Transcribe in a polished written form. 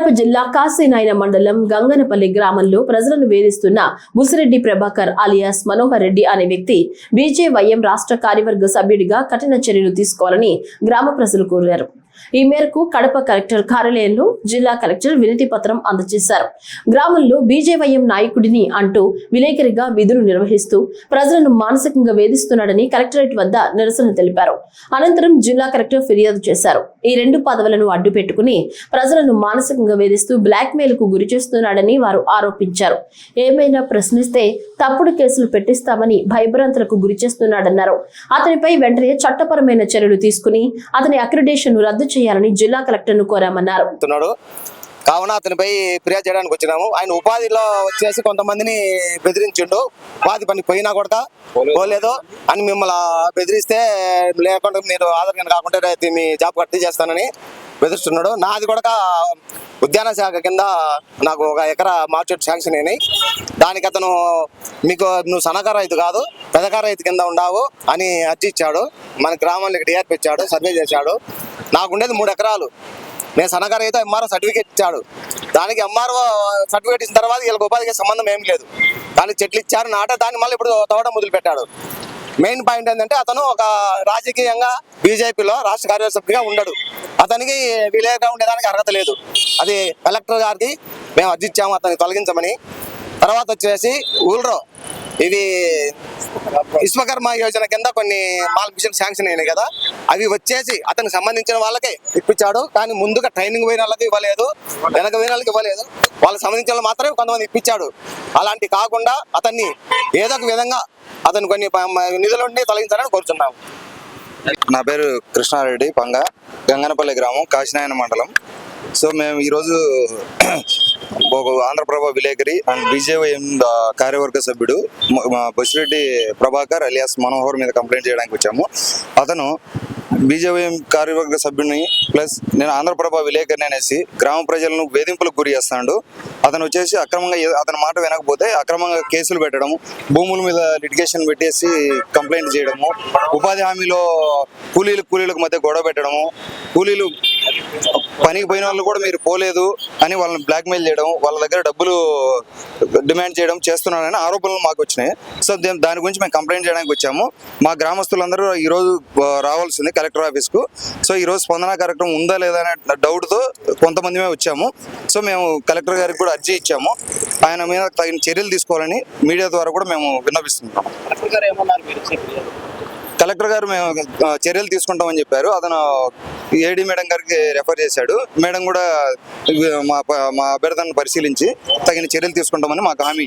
కడప జిల్లా కాశీనాయన మండలం గంగనపల్లి గ్రామంలో ప్రజలను వేధిస్తున్న బుసిరెడ్డి ప్రభాకర్ అలియాస్ మనోహర్ రెడ్డి అనే వ్యక్తి బీజేవైఎం రాష్ట్ర కార్యవర్గ సభ్యుడిగా కఠిన చర్యలు తీసుకోవాలని గ్రామ ప్రజలు కోరారు. ఈ మేరకు కడప కలెక్టర్ కార్యాలయంలో జిల్లా కలెక్టర్ వినతి పత్రం అందజేశారు. గ్రామంలో బీజేవైఎం నాయకుడిని అంటూ విలేకరిగా విధులు నిర్వహిస్తూ ప్రజలను మానసికంగా వేధిస్తున్నాడని కలెక్టరేట్ వద్ద నిరసన తెలిపారు. అనంతరం జిల్లా కలెక్టర్ ఫిర్యాదు చేశారు. ఈ రెండు పదవులను అడ్డు పెట్టుకుని ప్రజలను మానసికంగా వేధిస్తూ బ్లాక్ మెయిల్ కు గురి చేస్తున్నాడని వారు ఆరోపించారు. ఏమైనా ప్రశ్నిస్తే తప్పుడు కేసులు పెట్టిస్తామని భయభ్రాంతులకు గురి చేస్తున్నాడన్నారు. అతనిపై వెంటనే చట్టపరమైన చర్యలు తీసుకుని అతని అక్రిడేషన్ రద్దు చేయాలని జిల్లా కలెక్టర్ ను కోరామన్నారు. కావున అతనిపై ఫిర్యాదు చేయడానికి వచ్చినాము. ఆయన ఉపాధిలో వచ్చేసి కొంతమందిని బెదిరించిండు. ఉపాధి పని పోయినా కూడా పోలేదు అని మిమ్మల్ని బెదిరిస్తే లేకుండా మీరు ఆధార్ కార్డు కాకుండా మీ జాబ్ కట్టి చేస్తానని బెదిరిస్తున్నాడు. నాది కూడా ఉద్యాన శాఖ కింద నాకు 1 ఎకరా మార్కెట్ శాంక్షన్ అయినాయి. దానికి అతను మీకు నువ్వు సన్నకారు రైతు కాదు పెద్దకారు రైతు కింద ఉండావు అని అర్జీ ఇచ్చాడు. మన గ్రామానికి డిఆర్పి ఇచ్చాడు, సర్వే చేశాడు. నాకుండేది 3 ఎకరాలు. నేను సన్నకారు అయితే ఎంఆర్ఓ సర్టిఫికేట్ ఇచ్చాడు. దానికి ఎంఆర్ఓ సర్టిఫికేట్ ఇచ్చిన తర్వాత వీళ్ళకి ఉపాధికి సంబంధం ఏం లేదు. కానీ చెట్లు ఇచ్చారు నాటే దాన్ని మళ్ళీ ఇప్పుడు తవ్వడం మొదలు పెట్టాడు. మెయిన్ పాయింట్ ఏంటంటే అతను ఒక రాజకీయంగా బీజేపీలో రాష్ట్ర కార్యవర్గ సభ్యుడిగా ఉండడు. అతనికి విలేకరుగా ఉండేదానికి అర్హత లేదు. అది కలెక్టర్ గారికి మేము అర్జీ ఇచ్చాము అతన్ని తొలగించమని. తర్వాత వచ్చేసి ఊళ్ళో ఇవి విశ్వకర్మ యోజన కింద కొన్ని మాల్మిషన్ శాంక్షన్ అయినాయి కదా, అవి వచ్చేసి అతనికి సంబంధించిన వాళ్ళకే ఇప్పించాడు. కానీ ముందుగా ట్రైనింగ్ పోయిన వాళ్ళకి ఇవ్వలేదు, వెనక పోయిన వాళ్ళకి ఇవ్వలేదు. వాళ్ళకి సంబంధించిన వాళ్ళు మాత్రమే కొంతమంది ఇప్పించాడు. అలాంటి కాకుండా అతన్ని ఏదో ఒక విధంగా అతను కొన్ని నిధుల నుండి తొలగించాలని కోరుతున్నాము. నా పేరు కృష్ణారెడ్డి పంగ, గంగనపల్లి గ్రామం, కాశీనాయన మండలం. సో మేము ఈరోజు ఆంధ్రప్రభ విలేకరి అండ్ బీజేవైఎం కార్యవర్గ సభ్యుడు బుసిరెడ్డి ప్రభాకర్ అలియాస్ మనోహర్ మీద కంప్లైంట్ చేయడానికి వచ్చాము. అతను బీజేవైఎం కార్యవర్గ సభ్యుడిని ప్లస్ నేను ఆంధ్రప్రభ విలేకరిని అనేసి గ్రామ ప్రజలను వేధింపులకు గురి చేస్తున్నాడు. అతను వచ్చేసి అక్రమంగా అతని మాట వినకపోతే అక్రమంగా కేసులు పెట్టడము, భూముల మీద లిటిగేషన్ పెట్టేసి కంప్లైంట్ చేయడము, ఉపాధి హామీలో కూలీలకు మధ్య గొడవ పెట్టడము, కూలీలు పనికి పోయిన వాళ్ళు కూడా మీరు పోలేదు అని వాళ్ళని బ్లాక్మెయిల్ చేయడం, వాళ్ళ దగ్గర డబ్బులు డిమాండ్ చేయడం చేస్తున్నారని ఆరోపణలు మాకు వచ్చినాయి. సో దాని గురించి మేము కంప్లైంట్ చేయడానికి వచ్చాము. మా గ్రామస్తులందరూ ఈరోజు రావాల్సింది కలెక్టర్ ఆఫీస్కు. సో ఈరోజు స్పందన కార్యక్రమం ఉందా లేదా అనే డౌట్తో కొంతమంది వచ్చాము. సో మేము కలెక్టర్ గారికి కూడా అర్జీ ఇచ్చాము. ఆయన మీద తగిన చర్యలు తీసుకోవాలని మీడియా ద్వారా కూడా మేము విన్నపిస్తున్నాం. కలెక్టర్ గారు మేము చర్యలు తీసుకుంటామని చెప్పారు. అతను ఏడీ మేడం గారికి రెఫర్ చేశాడు. మేడం కూడా మా అభ్యర్థనను పరిశీలించి తగిన చర్యలు తీసుకుంటామని మాకు హామీ